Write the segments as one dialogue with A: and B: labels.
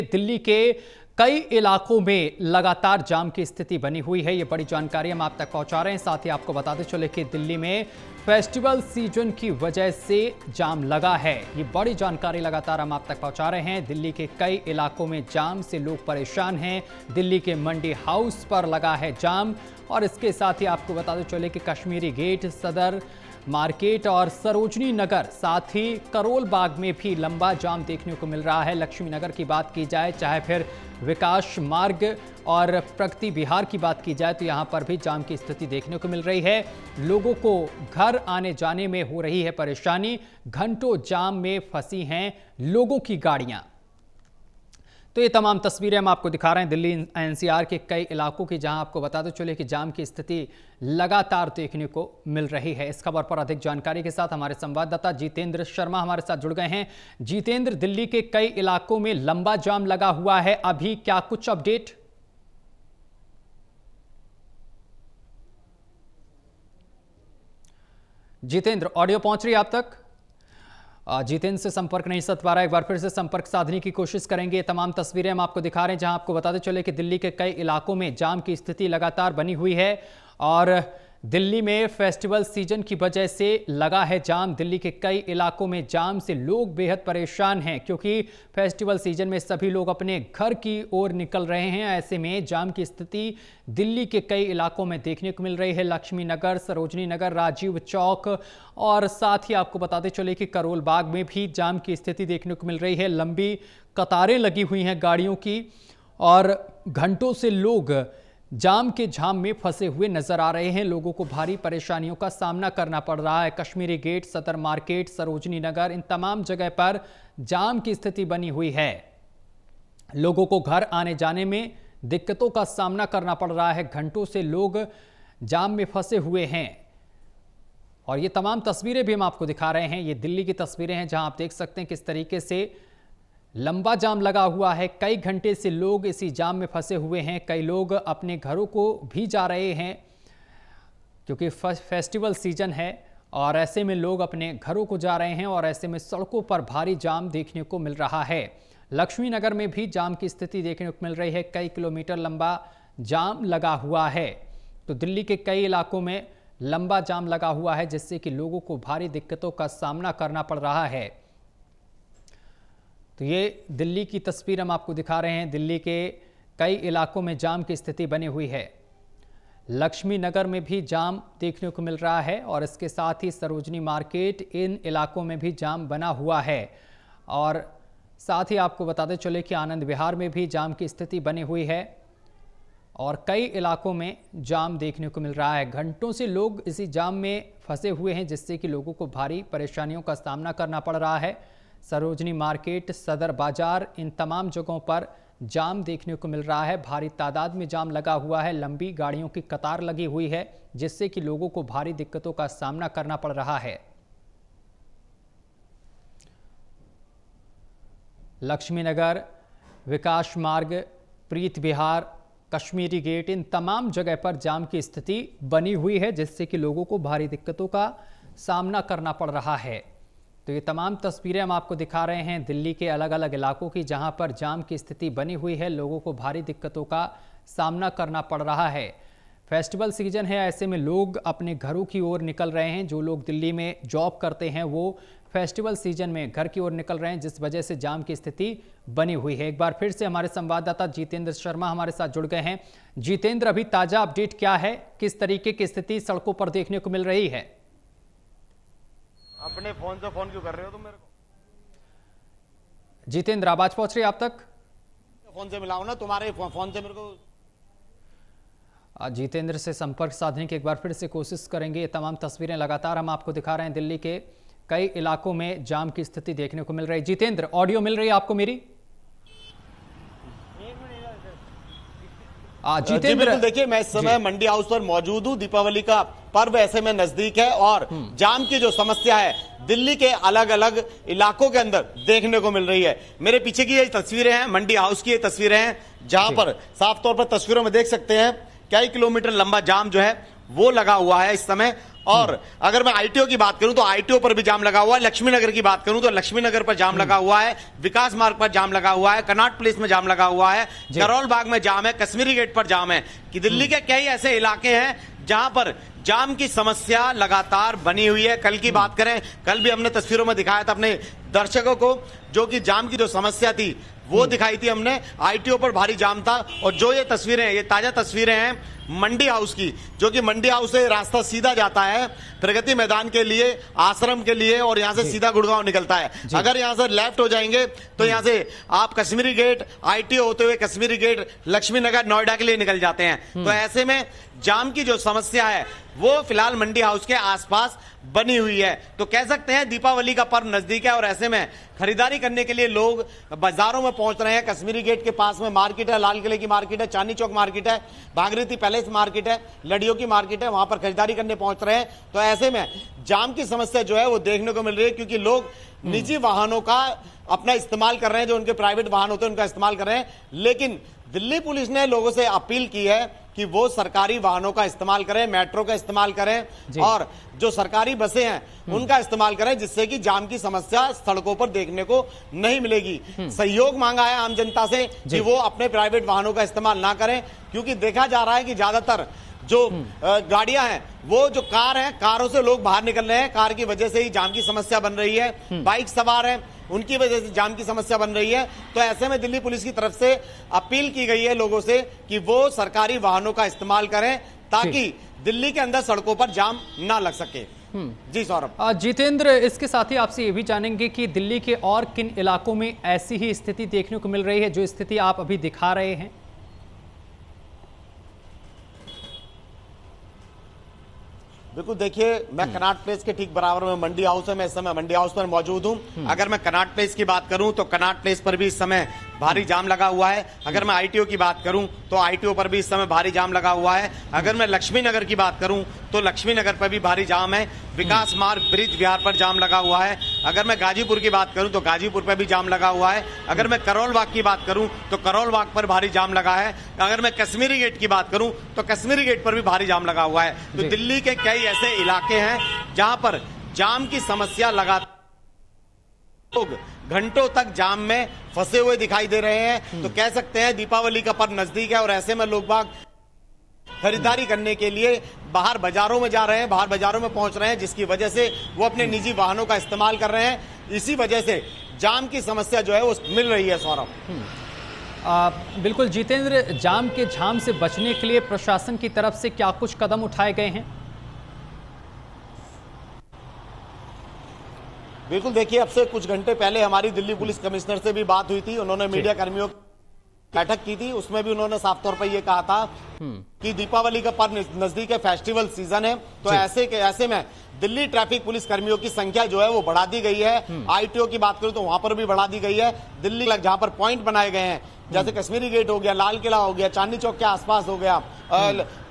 A: दिल्ली के कई इलाकों में लगातार जाम की स्थिति बनी हुई है। ये बड़ी जानकारी हम आप तक पहुंचा रहे हैं। साथ ही आपको बताते चले कि दिल्ली में फेस्टिवल सीजन की वजह से जाम लगा है। ये बड़ी जानकारी लगातार हम आप तक पहुंचा रहे हैं। दिल्ली के कई इलाकों में जाम से लोग परेशान हैं। दिल्ली के मंडी हाउस पर लगा है जाम और इसके साथ ही आपको बताते चले कि कश्मीरी गेट, सदर मार्केट और सरोजनी नगर, साथ ही करोल बाग में भी लंबा जाम देखने को मिल रहा है। लक्ष्मी नगर की बात की जाए, चाहे फिर विकास मार्ग और प्रगति विहार की बात की जाए, तो यहां पर भी जाम की स्थिति देखने को मिल रही है। लोगों को घर आने जाने में हो रही है परेशानी। घंटों जाम में फंसी हैं लोगों की गाड़ियां। तो ये तमाम तस्वीरें हम आपको दिखा रहे हैं दिल्ली एनसीआर के कई इलाकों की, जहां आपको बताते चले कि जाम की स्थिति लगातार देखने को मिल रही है। इस खबर पर अधिक जानकारी के साथ हमारे संवाददाता जितेंद्र शर्मा हमारे साथ जुड़ गए हैं। जितेंद्र, दिल्ली के कई इलाकों में लंबा जाम लगा हुआ है, अभी क्या कुछ अपडेट? जितेंद्र, ऑडियो पहुंच रही है आप तक? जितेंद्र से संपर्क नहीं साध पा रहा है। एक बार फिर से संपर्क साधने की कोशिश करेंगे। ये तमाम तस्वीरें हम आपको दिखा रहे हैं, जहां आपको बताते चले कि दिल्ली के कई इलाकों में जाम की स्थिति लगातार बनी हुई है और दिल्ली में फेस्टिवल सीजन की वजह से लगा है जाम। दिल्ली के कई इलाकों में जाम से लोग बेहद परेशान हैं, क्योंकि फेस्टिवल सीजन में सभी लोग अपने घर की ओर निकल रहे हैं। ऐसे में जाम की स्थिति दिल्ली के कई इलाकों में देखने को मिल रही है। लक्ष्मी नगर, सरोजनी नगर, राजीव चौक और साथ ही आपको बताते चले कि करोल बाग में भी जाम की स्थिति देखने को मिल रही है। लंबी कतारें लगी हुई हैं गाड़ियों की और घंटों से लोग जाम के झाम में फंसे हुए नजर आ रहे हैं। लोगों को भारी परेशानियों का सामना करना पड़ रहा है। कश्मीरी गेट, सदर मार्केट, सरोजनी नगर, इन तमाम जगह पर जाम की स्थिति बनी हुई है। लोगों को घर आने जाने में दिक्कतों का सामना करना पड़ रहा है। घंटों से लोग जाम में फंसे हुए हैं और ये तमाम तस्वीरें भी हम आपको दिखा रहे हैं। ये दिल्ली की तस्वीरें हैं, जहां आप देख सकते हैं किस तरीके से लंबा जाम लगा हुआ है। कई घंटे से लोग इसी जाम में फंसे हुए हैं। कई लोग अपने घरों को भी जा रहे हैं, क्योंकि फेस्टिवल सीजन है और ऐसे में लोग अपने घरों को जा रहे हैं और ऐसे में सड़कों पर भारी जाम देखने को मिल रहा है। लक्ष्मी नगर में भी जाम की स्थिति देखने को मिल रही है। कई किलोमीटर लंबा जाम लगा हुआ है। तो दिल्ली के कई इलाकों में लंबा जाम लगा हुआ है, जिससे कि लोगों को भारी दिक्कतों का सामना करना पड़ रहा है। तो ये दिल्ली की तस्वीर हम आपको दिखा रहे हैं। दिल्ली के कई इलाकों में जाम की स्थिति बनी हुई है। लक्ष्मी नगर में भी जाम देखने को मिल रहा है और इसके साथ ही सरोजनी मार्केट, इन इलाकों में भी जाम बना हुआ है। और साथ ही आपको बताते चले कि आनंद विहार में भी जाम की स्थिति बनी हुई है और कई इलाकों में जाम देखने को मिल रहा है। घंटों से लोग इसी जाम में फंसे हुए हैं, जिससे कि लोगों को भारी परेशानियों का सामना करना पड़ रहा है। सरोजनी मार्केट, सदर बाजार, इन तमाम जगहों पर जाम देखने को मिल रहा है। भारी तादाद में जाम लगा हुआ है। लंबी गाड़ियों की कतार लगी हुई है, जिससे कि लोगों को भारी दिक्कतों का सामना करना पड़ रहा है। लक्ष्मी नगर, विकास मार्ग, प्रीत विहार, कश्मीरी गेट, इन तमाम जगह पर जाम की स्थिति बनी हुई है, जिससे कि लोगों को भारी दिक्कतों का सामना करना पड़ रहा है। तो ये तमाम तस्वीरें हम आपको दिखा रहे हैं दिल्ली के अलग अलग इलाकों की, जहां पर जाम की स्थिति बनी हुई है। लोगों को भारी दिक्कतों का सामना करना पड़ रहा है। फेस्टिवल सीजन है, ऐसे में लोग अपने घरों की ओर निकल रहे हैं। जो लोग दिल्ली में जॉब करते हैं वो फेस्टिवल सीजन में घर की ओर निकल रहे हैं, जिस वजह से जाम की स्थिति बनी हुई है। एक बार फिर से हमारे संवाददाता जितेंद्र शर्मा हमारे साथ जुड़ गए हैं। जितेंद्र, अभी ताजा अपडेट क्या है? किस तरीके की स्थिति सड़कों पर देखने को मिल रही है?
B: अपने फोन से फोन क्यों कर रहे हो तुम मेरे को?
A: जितेंद्र, आवाज पहुंच रही है आप तक?
B: फोन से मिलाओ ना, तुम्हारे फोन से मेरे को।
A: जितेंद्र से संपर्क साधने की एक बार फिर से कोशिश करेंगे। ये तमाम तस्वीरें लगातार हम आपको दिखा रहे हैं। दिल्ली के कई इलाकों में जाम की स्थिति देखने को मिल रही है। जितेंद्र, ऑडियो मिल रही है आपको मेरी?
B: जितेंद्र, देखिए मैं इस समय मंडी हाउस पर मौजूद हूं। दीपावली का पर्व ऐसे में नजदीक है और जाम की जो समस्या है दिल्ली के अलग अलग इलाकों के अंदर देखने को मिल रही है। मेरे पीछे की ये तस्वीरें हैं, मंडी हाउस की ये तस्वीरें हैं, जहां पर साफ तौर पर तस्वीरों में देख सकते हैं कई किलोमीटर लंबा जाम जो है वो लगा हुआ है इस समय। और अगर मैं आईटीओ की बात करूं तो आईटीओ पर भी जाम लगा हुआ है। लक्ष्मी नगर की बात करूं तो लक्ष्मी नगर पर जाम लगा हुआ है, विकास मार्ग पर जाम लगा हुआ है, कनॉट प्लेस में जाम लगा हुआ है, करोल बाग में जाम है, कश्मीरी गेट पर जाम है। कि दिल्ली के कई ऐसे इलाके हैं जहां पर जाम की समस्या लगातार बनी हुई है। कल की बात करें, कल भी हमने तस्वीरों में दिखाया था अपने दर्शकों को, जो कि जाम की जो समस्या थी वो दिखाई थी हमने। आईटीओ पर भारी जाम था। और जो ये तस्वीरें हैं, ये ताजा तस्वीरें हैं मंडी हाउस की, जो कि मंडी हाउस से रास्ता सीधा जाता है प्रगति मैदान के लिए, आश्रम के लिए, और यहां से सीधा गुड़गांव निकलता है। अगर यहां से लेफ्ट हो जाएंगे तो यहां से आप कश्मीरी गेट, आईटीओ होते हुए कश्मीरी गेट, लक्ष्मी नगर, नोएडा के लिए निकल जाते हैं। तो ऐसे में जाम की जो समस्या है वो फिलहाल मंडी हाउस के आसपास बनी हुई है। तो कह सकते हैं दीपावली का पर्व नजदीक है और ऐसे में खरीदारी करने के लिए लोग बाजारों में पहुंच रहे हैं। कश्मीरी गेट के पास में मार्केट है, लाल किले की मार्केट है, चांदनी चौक मार्केट है, भागीरथी पैलेस मार्केट है, लड़ियों की मार्केट है, वहां पर खरीदारी करने पहुंच रहे हैं। तो ऐसे में जाम की समस्या जो है वो देखने को मिल रही है, क्योंकि लोग निजी वाहनों का अपना इस्तेमाल कर रहे हैं, जो उनके प्राइवेट वाहन होते हैं उनका इस्तेमाल कर रहे हैं। लेकिन दिल्ली पुलिस ने लोगों से अपील की है कि वो सरकारी वाहनों का इस्तेमाल करें, मेट्रो का इस्तेमाल करें और जो सरकारी बसें हैं उनका इस्तेमाल करें, जिससे कि जाम की समस्या सड़कों पर देखने को नहीं मिलेगी। सहयोग मांगा है आम जनता से कि वो अपने प्राइवेट वाहनों का इस्तेमाल ना करें, क्योंकि देखा जा रहा है कि ज्यादातर जो गाड़ियां हैं, वो जो कार हैं, कारों से लोग बाहर निकल रहे हैं, कार की वजह से ही जाम की समस्या बन रही है। बाइक सवार हैं, उनकी वजह से जाम की समस्या बन रही है। तो ऐसे में दिल्ली पुलिस की तरफ से अपील की गई है लोगों से कि वो सरकारी वाहनों का इस्तेमाल करें, ताकि दिल्ली के अंदर सड़कों पर जाम ना लग सके। जी सौरभ।
A: जितेंद्र, इसके साथ ही आपसे ये भी जानेंगे कि दिल्ली के और किन इलाकों में ऐसी ही स्थिति देखने को मिल रही है जो स्थिति आप अभी दिखा रहे हैं?
B: बिल्कुल, देखिए मैं कनॉट प्लेस के ठीक बराबर में मंडी हाउस है, मैं इस समय मंडी हाउस पर मौजूद हूं। अगर मैं कनॉट प्लेस की बात करूं तो कनॉट प्लेस पर भी इस समय भारी जाम लगा हुआ है। अगर मैं आईटीओ की बात करूं तो आईटीओ पर भी इस समय भारी जाम लगा हुआ है। अगर मैं लक्ष्मी नगर की बात करूं तो लक्ष्मी नगर पर भी भारी जाम है। विकास मार्ग, ब्रिज विहार पर जाम लगा हुआ है। अगर मैं गाजीपुर की बात करूं तो गाजीपुर पर भी जाम लगा हुआ है। अगर मैं करोल बाग की बात करूं तो करोल बाग पर भारी जाम लगा है। अगर मैं कश्मीरी गेट की बात करूं तो कश्मीरी गेट पर भी भारी जाम लगा हुआ है। तो दिल्ली के कई ऐसे इलाके हैं जहां पर जाम की समस्या लगातार, लोग घंटों तक जाम में फंसे हुए दिखाई दे रहे हैं। तो कह सकते हैं दीपावली का पर्व नजदीक है और ऐसे में लोग बाग खरीदारी करने के लिए बाहर बाजारों में जा रहे हैं, बाहर बाजारों में पहुंच रहे हैं, जिसकी वजह से वो अपने निजी वाहनों का इस्तेमाल कर रहे हैं। इसी वजह से जाम की समस्या जो है वो मिल रही है सौरभ।
A: बिल्कुल जितेंद्र, जाम के झाम से बचने के लिए प्रशासन की तरफ से क्या कुछ कदम उठाए गए हैं?
B: बिल्कुल, देखिए अब से कुछ घंटे पहले हमारी दिल्ली पुलिस कमिश्नर से भी बात हुई थी। उन्होंने मीडिया कर्मियों बैठक की थी, उसमें भी उन्होंने साफ तौर पर यह कहा था कि दीपावली का पर्व नजदीक है, फेस्टिवल सीजन है। तो ऐसे में दिल्ली ट्रैफिक पुलिस कर्मियों की संख्या जो है वो बढ़ा दी गई है। आईटीओ की बात करूं तो वहां पर भी बढ़ा दी गई है। दिल्ली जहां पर पॉइंट बनाए गए हैं, जैसे कश्मीरी गेट हो गया, लाल किला हो गया, चांदनी चौक के आसपास हो गया,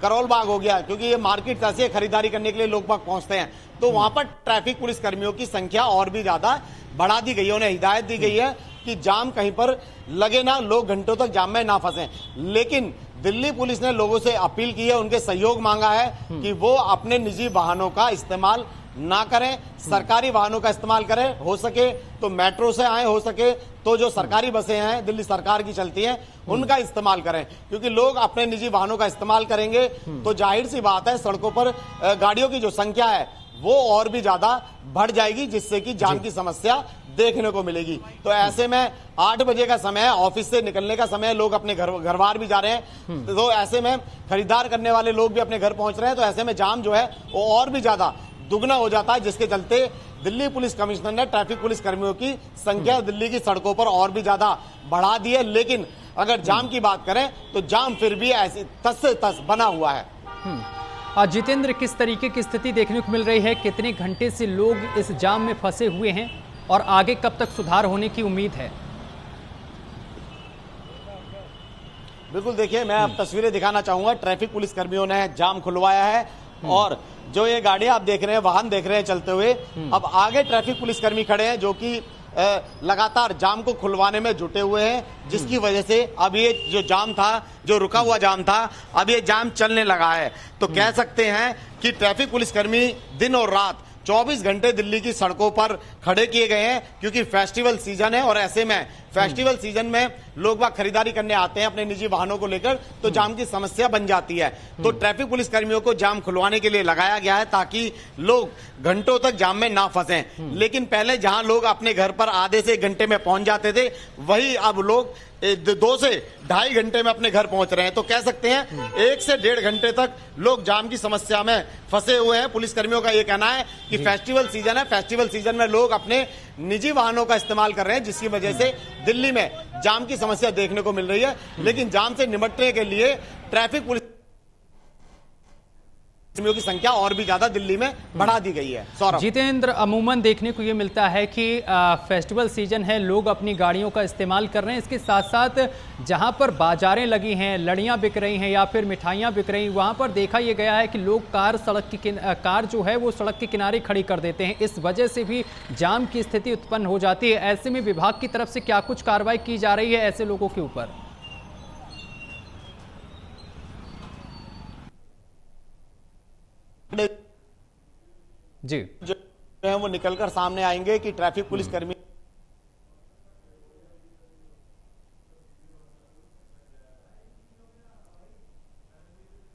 B: करोल बाग हो गया, क्योंकि ये मार्केट ऐसे खरीदारी करने के लिए लोग बाग पहुंचते हैं। तो वहां पर ट्रैफिक पुलिस कर्मियों की संख्या और भी ज्यादा बढ़ा दी गई है। उन्हें हिदायत दी गई है कि जाम कहीं पर लगे ना, लोग घंटों तक जाम में ना फंसे। लेकिन दिल्ली पुलिस ने लोगों से अपील की है, उनके सहयोग मांगा है कि वो अपने निजी वाहनों का इस्तेमाल ना करें, सरकारी वाहनों का इस्तेमाल करें। हो सके तो मेट्रो से आए, हो सके तो जो सरकारी बसें हैं दिल्ली सरकार की चलती हैं उनका इस्तेमाल करें, क्योंकि लोग अपने निजी वाहनों का इस्तेमाल करेंगे तो जाहिर सी बात है सड़कों पर गाड़ियों की जो संख्या है वो और भी ज्यादा बढ़ जाएगी, जिससे कि जाम की समस्या देखने को मिलेगी। तो ऐसे में 8 बजे का समय है, ऑफिस से निकलने का समय, लोग अपने घरवार भी जा रहे हैं। तो ऐसे में खरीदार करने वाले लोग भी अपने घर पहुंच रहे हैं। तो ऐसे में जाम जो है वो और भी ज्यादा दुगना हो जाता है, जिसके चलते दिल्ली पुलिस कमिश्नर ने ट्रैफिक पुलिस कर्मियों की संख्या दिल्ली की सड़कों पर और भी ज्यादा बढ़ा दी है। लेकिन अगर जाम की बात करें तो जाम फिर भी ऐसी तस से तस बना हुआ है।
A: जितेंद्र, किस तरीके की स्थिति देखने को मिल रही है? कितने घंटे से लोग इस जाम में फंसे हुए हैं और आगे कब तक सुधार होने की उम्मीद है?
B: बिल्कुल, देखिए मैं अब तस्वीरें दिखाना चाहूंगा। ट्रैफिक पुलिस कर्मियों ने जाम खुलवाया है और जो ये गाड़ियां आप देख रहे हैं, वाहन देख रहे हैं चलते हुए, अब आगे ट्रैफिक पुलिस कर्मी खड़े हैं जो कि लगातार जाम को खुलवाने में जुटे हुए हैं, जिसकी वजह से अब ये जो जाम था, जो रुका हुआ जाम था, अब ये जाम चलने लगा है। तो कह सकते हैं कि ट्रैफिक पुलिसकर्मी दिन और रात 24 घंटे दिल्ली की सड़कों पर खड़े किए गए हैं, क्योंकि फेस्टिवल सीजन है और ऐसे में फेस्टिवल सीजन में लोग बाग खरीदारी करने आते हैं अपने निजी वाहनों को लेकर, तो जाम की समस्या बन जाती है। तो ट्रैफिक पुलिस कर्मियों को जाम खुलवाने के लिए लगाया गया है ताकि लोग घंटों तक जाम में ना फंसें। लेकिन पहले जहां लोग अपने घर पर आधे से 1 घंटे में पहुंच जाते थे, वही अब लोग 2 से 2.5 घंटे में अपने घर पहुंच रहे हैं। तो कह सकते हैं 1 से 1.5 घंटे तक लोग जाम की समस्या में फंसे हुए हैं। पुलिस कर्मियों का यह कहना है कि फेस्टिवल सीजन है, फेस्टिवल सीजन में लोग अपने निजी वाहनों का इस्तेमाल कर रहे हैं, जिसकी वजह से दिल्ली में जाम की समस्या देखने को मिल रही है। लेकिन जाम से निपटने के लिए ट्रैफिक पुलिस की संख्या और भी ज्यादा दिल्ली में बढ़ा दी गई है। सौरभ।
A: जितेंद्र, अमूमन देखने को ये मिलता है कि फेस्टिवल सीजन है, लोग अपनी गाड़ियों का इस्तेमाल कर रहे हैं। इसके साथ साथ जहां पर बाजारें लगी हैं, लड़ियां बिक रही हैं या फिर मिठाइयां बिक रही हैं, वहां पर देखा यह गया है कि लोग कार जो है वो सड़क के किनारे खड़ी कर देते हैं। इस वजह से भी जाम की स्थिति उत्पन्न हो जाती है। ऐसे में विभाग की तरफ से क्या कुछ कार्रवाई की जा रही है ऐसे लोगों के ऊपर? जी,
B: जो है वो निकलकर सामने आएंगे कि ट्रैफिक पुलिस कर्मी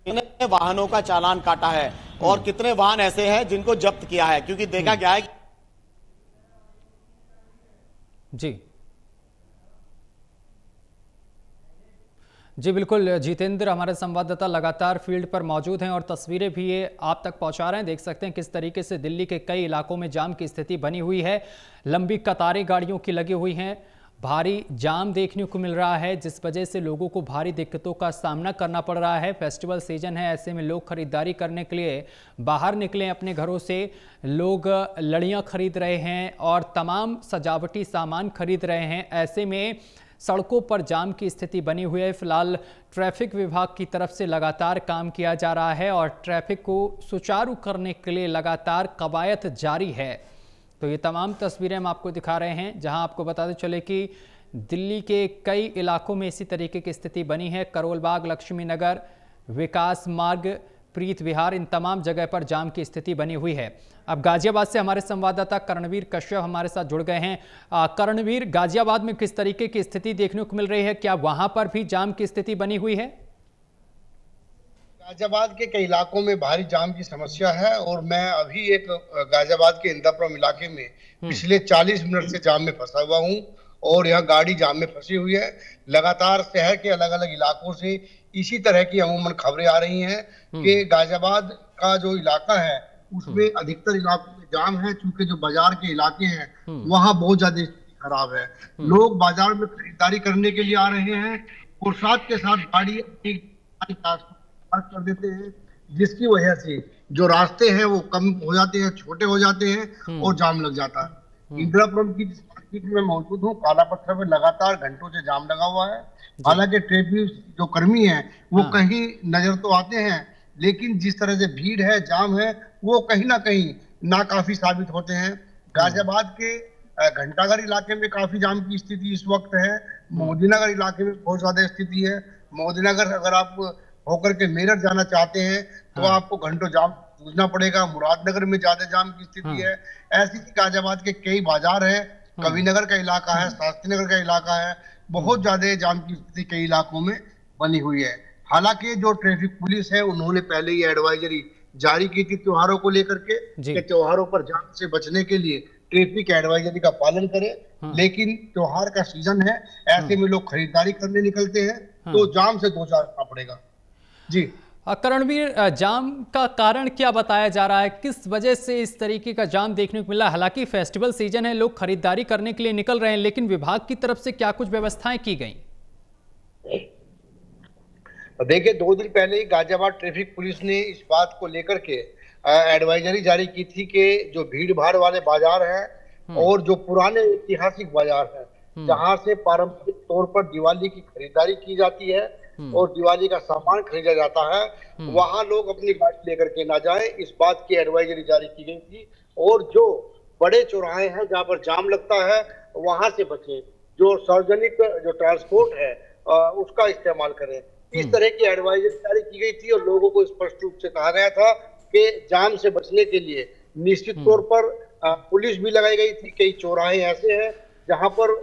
B: कितने वाहनों का चालान काटा है और कितने वाहन ऐसे हैं जिनको जब्त किया है, क्योंकि देखा गया है।
A: जी बिल्कुल जितेंद्र, हमारे संवाददाता लगातार फील्ड पर मौजूद हैं और तस्वीरें भी ये आप तक पहुंचा रहे हैं। देख सकते हैं किस तरीके से दिल्ली के कई इलाकों में जाम की स्थिति बनी हुई है। लंबी कतारें गाड़ियों की लगी हुई हैं, भारी जाम देखने को मिल रहा है, जिस वजह से लोगों को भारी दिक्कतों का सामना करना पड़ रहा है। फेस्टिवल सीजन है, ऐसे में लोग खरीदारी करने के लिए बाहर निकले अपने घरों से। लोग लड़ियाँ खरीद रहे हैं और तमाम सजावटी सामान खरीद रहे हैं। ऐसे में सड़कों पर जाम की स्थिति बनी हुई है। फिलहाल ट्रैफिक विभाग की तरफ से लगातार काम किया जा रहा है और ट्रैफिक को सुचारू करने के लिए लगातार कवायद जारी है। तो ये तमाम तस्वीरें हम आपको दिखा रहे हैं, जहां आपको बताते चले कि दिल्ली के कई इलाकों में इसी तरीके की स्थिति बनी है। करोल बाग, लक्ष्मी नगर, विकास मार्ग, प्रीत विहार, इन तमाम जगह पर जाम की स्थिति बनी हुई है। अब गाजियाबाद से हमारे संवाददाता कर्णवीर कश्यप हमारे साथ जुड़ गए हैं। कर्णवीर, गाजियाबाद में किस तरीके की स्थिति देखने को मिल रही है? क्या वहां पर भी जाम की स्थिति बनी हुई है?
C: गाजियाबाद के कई इलाकों में भारी जाम की समस्या है और मैं अभी एक गाजियाबाद के इंदापुरम इलाके में पिछले 40 मिनट से जाम में फंसा हुआ हूं और यह गाड़ी जाम में फंसी हुई है। लगातार शहर के अलग अलग इलाकों से इसी तरह की अमूमन खबरें आ रही हैं कि गाजियाबाद का जो इलाका है उसमें अधिकतर इलाकों में जाम है, क्योंकि जो बाजार के इलाके हैं वहां बहुत ज्यादा स्थिति खराब है। लोग बाजार में खरीदारी करने के लिए आ रहे हैं और साथ के साथ गाड़ी पार्क कर देते हैं, जिसकी वजह से जो रास्ते हैं वो कम हो जाते हैं, छोटे हो जाते हैं और जाम लग जाता है। इंदिरापुरम की मार्केट में मौजूद हूँ, काला पत्थर में लगातार घंटों से जाम लगा हुआ है। हालांकि ट्रैफिक जो कर्मी हैं वो कहीं नजर तो आते हैं, लेकिन जिस तरह से भीड़ है, जाम है, वो कहीं ना कहीं नाकाफी साबित होते हैं। गाजियाबाद के घंटाघर इलाके में काफी जाम की स्थिति इस वक्त है। मोदीनगर इलाके में बहुत ज्यादा स्थिति है। मोदीनगर अगर आप होकर के मेरठ जाना चाहते हैं तो आपको घंटों जाम जूझना पड़ेगा। मुरादनगर में ज्यादा जाम की स्थिति है। ऐसी ही गाजियाबाद के कई बाजार हैं, कविनगर का इलाका है, शास्त्री नगर का इलाका है, बहुत ज्यादा जाम की स्थिति कई इलाकों में बनी हुई है। हालांकि जो ट्रैफिक पुलिस है उन्होंने पहले ही एडवाइजरी जारी की थी त्योहारों को लेकर के त्योहारों पर जाम से बचने के लिए ट्रैफिक एडवाइजरी का पालन करें। लेकिन त्योहार का सीजन है, ऐसे में लोग खरीदारी करने निकलते हैं तो जाम से दो चार करना पड़ेगा। जी
A: करणवीर, जाम का कारण क्या बताया जा रहा है? किस वजह से इस तरीके का जाम देखने को मिला? हालांकि फेस्टिवल सीजन है, लोग खरीदारी करने के लिए निकल रहे हैं, लेकिन विभाग की तरफ से क्या कुछ व्यवस्थाएं की गई?
C: देखिए, 2 दिन पहले ही गाजियाबाद ट्रैफिक पुलिस ने इस बात को लेकर के एडवाइजरी जारी की थी कि जो भीड़ भाड़ वाले बाजार हैं और जो पुराने ऐतिहासिक बाजार हैं जहां से पारंपरिक तौर पर दिवाली की खरीदारी की जाती है और दिवाली का सामान खरीदा जाता है, वहां लोग अपनी गाड़ी लेकर के ना जाएं, इस बात की एडवाइजरी जारी की गई थी। और जो बड़े चौराहे हैं जहां पर जाम लगता है वहां से बचें, जो सार्वजनिक जो ट्रांसपोर्ट है उसका इस्तेमाल करें। इस तरह की एडवाइजरी जारी की गई थी और लोगों को स्पष्ट रूप से कहा गया था कि जाम से बचने के लिए निश्चित तौर पर पुलिस भी लगाई गई थी। कई चौराहे ऐसे हैं जहां पर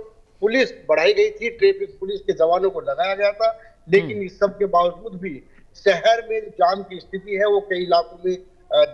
C: पुलिस बढ़ाई गई थी, ट्रैफिक पुलिस के जवानों को लगाया गया था, लेकिन इस सब के बावजूद भी शहर में जाम की स्थिति है वो कई इलाकों में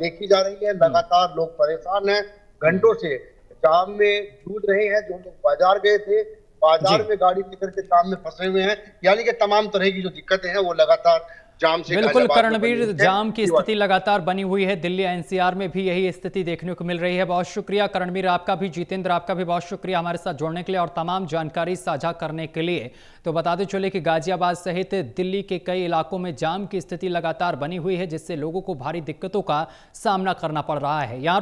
C: देखी जा रही है। लगातार लोग परेशान हैं, घंटों से जाम में जूझ रहे हैं। जो लोग बाजार गए थे, बाजार में गाड़ी लेकर के जाम में फंसे हुए हैं, यानी कि तमाम तरह की जो दिक्कतें हैं वो लगातार जाम से
A: बिल्कुल
C: गाजियाबाद में
A: करणवीर,
C: बनी हुई है।
A: जाम की स्थिति लगातार बनी हुई है। दिल्ली एनसीआर में भी यही स्थिति देखने को मिल रही है। बहुत शुक्रिया करणवीर आपका भी, जितेंद्र आपका भी बहुत शुक्रिया हमारे साथ जुड़ने के लिए और तमाम जानकारी साझा करने के लिए। तो बताते चले कि गाजियाबाद सहित दिल्ली के कई इलाकों में जाम की स्थिति लगातार बनी हुई है, जिससे लोगों को भारी दिक्कतों का सामना करना पड़ रहा है। यहाँ